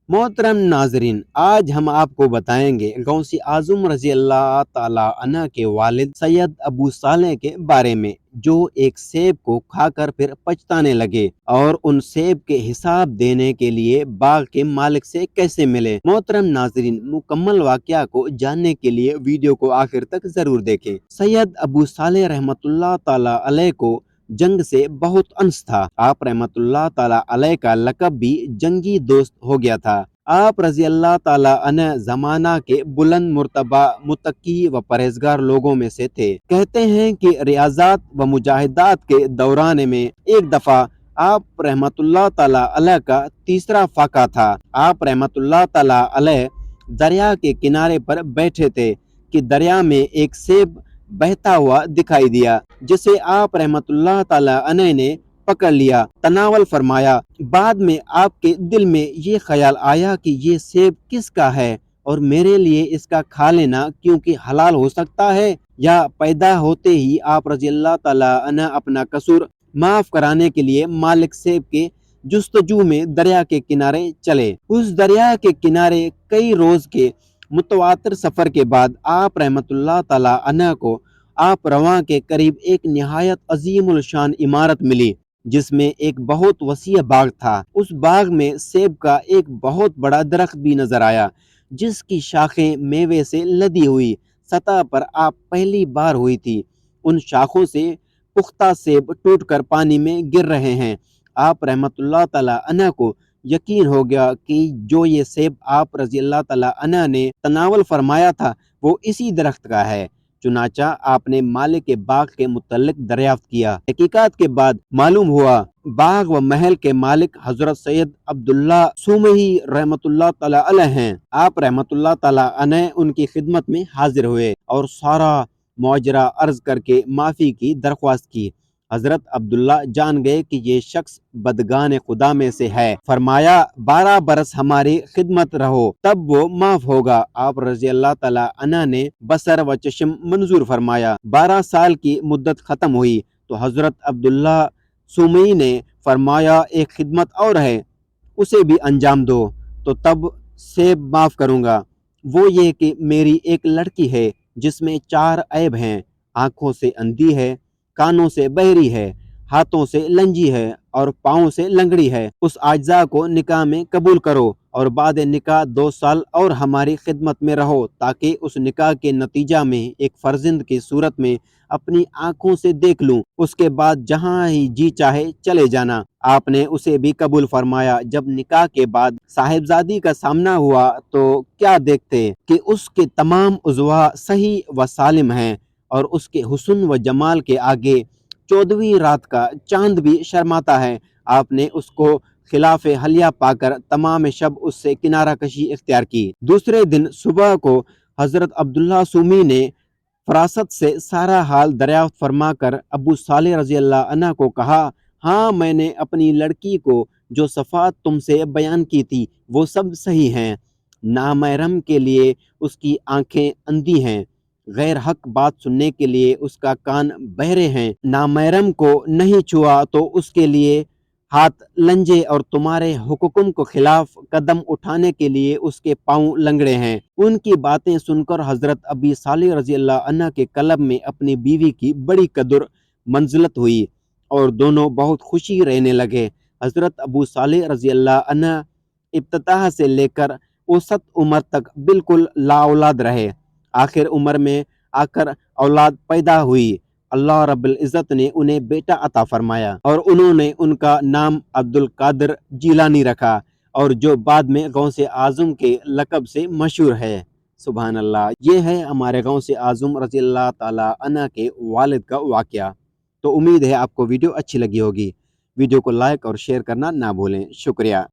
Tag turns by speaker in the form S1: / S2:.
S1: मोहतरम नाजरीन, आज हम आपको बताएंगे गौसी आजम रजी अल्लाह ताला अन्हा के वालिद सैयद अबू सालेह के बारे में, जो एक सेब को खाकर फिर पछताने लगे और उन सेब के हिसाब देने के लिए बाग के मालिक से कैसे मिले। मोहतरम नाजरीन, मुकम्मल वाकया को जानने के लिए वीडियो को आखिर तक जरूर देखें। सैयद अबू सालेह रहमतुल्लाह ताला अलैह को जंग से बहुत अंश था। आप रहमतुल्लाह ताला अलैह का लक़ब भी जंगी दोस्त हो गया था। आप रजी अल्लाह ताला अन्ह जमाना के बुलंद मुर्तबा मुत्तकी व परहेजगार लोगों में से थे। कहते हैं कि रियाजात व मुजाहिदात के दौरान में एक दफा आप रहमतुल्लाह ताला अलैह का तीसरा फाका था। आप रहमतुल्लाह ताला अलैह दरिया के किनारे पर बैठे थे कि दरिया में एक सेब बहता हुआ दिखाई दिया, जिसे आप रहमतुल्लाह ताला अलैह ने पकड़ लिया, तनावल फरमाया। बाद में आपके दिल में ये ख्याल आया कि ये सेब किसका है और मेरे लिए इसका खा लेना क्योंकि हलाल हो सकता है। या पैदा होते ही आप रजी अल्लाह ताला अन्हा अपना कसूर माफ कराने के लिए मालिक सेब के जुस्तजू में दरिया के किनारे चले। उस दरिया के किनारे कई रोज के मुतवातिर सफर के बाद आप रहमतुल्लाह ताला अन्हा को आप रवां के करीब एक निहायत अजीमुल शान इमारत मिली, जिसमें एक बहुत वसीअ बाग था। उस बाग में सेब का एक बहुत बड़ा दरख्त भी नजर आया, जिसकी शाखें मेवे से लदी हुई सतह पर आप पहली बार हुई थी। उन शाखों से पुख्ता सेब टूटकर पानी में गिर रहे हैं। आप रहमतुल्लाह ताला अन्हा को यकीन हो गया कि जो ये सेब आप रजी अल्लाह ताला अन्हा ने तनावल फरमाया था वो इसी दरख्त का है। चुनाचा आपने मालिक के बाग के मुतल्लिक दरियाफ्त किया। तहकीकात के बाद मालूम हुआ बाग व महल के मालिक हजरत सैयद अब्दुल्ला सुमही रहमतुल्लाह ताला अलैह हैं। आप रहमतुल्लाह ताला अलैह उनकी खिदमत में हाजिर हुए और सारा मुआजरा अर्ज करके माफी की दरख्वास्त की। हजरत अब्दुल्ला जान गए कि ये शख्स बदगान खुदा में से है। फरमाया 12 बरस हमारी खिदमत रहो तब वो माफ होगा। आप रजी अल्लाह ताला अन्हा ने बसर व चश्म मंजूर फरमाया। 12 साल की मुद्दत खत्म हुई तो हजरत अब्दुल्ला सुमई ने फरमाया एक खिदमत और है, उसे भी अंजाम दो तो तब सेब माफ करूंगा। वो ये कि मेरी एक लड़की है जिसमें 4 ऐब हैं। आंखों से अंधी है, कानों से बहरी है, हाथों से लंजी है और पाँव से लंगड़ी है। उस आज्जा को निकाह में कबूल करो और बाद निकाह 2 साल और हमारी खिदमत में रहो, ताकि उस निकाह के नतीजा में एक फर्जिंद की सूरत में अपनी आंखों से देख लूं। उसके बाद जहां ही जी चाहे चले जाना। आपने उसे भी कबूल फरमाया। जब निकाह के बाद साहिबजादी का सामना हुआ तो क्या देखते कि उसके तमाम उज़वा सही व सालिम हैं और उसके हुस्न व जमाल के आगे 14वीं रात का चांद भी शर्माता है। आपने उसको खिलाफ हलिया पाकर तमाम शब उससे किनारा कशी इख्तियार की। दूसरे दिन सुबह को हजरत अब्दुल्ला सुमी ने फरासत से सारा हाल दरियाफ्त फरमा कर अबू सालेह रजी अल्लाह अन्हा को कहा, हाँ मैंने अपनी लड़की को जो सफ़ात तुमसे बयान की थी वो सब सही हैं। नामहरम के लिए उसकी आंखें अंधी हैं, गैर हक बात सुनने के लिए उसका कान बहरे हैं, नामहरम को नहीं छुआ तो उसके लिए हाथ लंजे और तुम्हारे हुक्म को खिलाफ कदम उठाने के लिए उसके पांव लंगड़े हैं। उनकी बातें सुनकर हजरत अबी सालेह रजी अल्लाह अन्हा के कलब में अपनी बीवी की बड़ी कदर मंजिलत हुई और दोनों बहुत खुशी रहने लगे। हजरत अबू सालेह रजी अल्लाह अन्हा इब्तिदाह से लेकर औसत उम्र तक बिल्कुल लाऔलाद रहे। आखिर उम्र में आकर औलाद पैदा हुई। अल्लाह रब्बुल इज़्ज़त ने उन्हें बेटा अता फरमाया और उन्होंने उनका नाम अब्दुल कादिर जीलानी रखा, और जो बाद में गौसे आज़म के लक़ब से मशहूर है। सुभान अल्लाह। ये है हमारे गौसे आज़म रज़ी अल्लाह ताला अन्हा के वालिद का वाक़या। तो उम्मीद है आपको वीडियो अच्छी लगी होगी। वीडियो को लाइक और शेयर करना ना भूलें। शुक्रिया।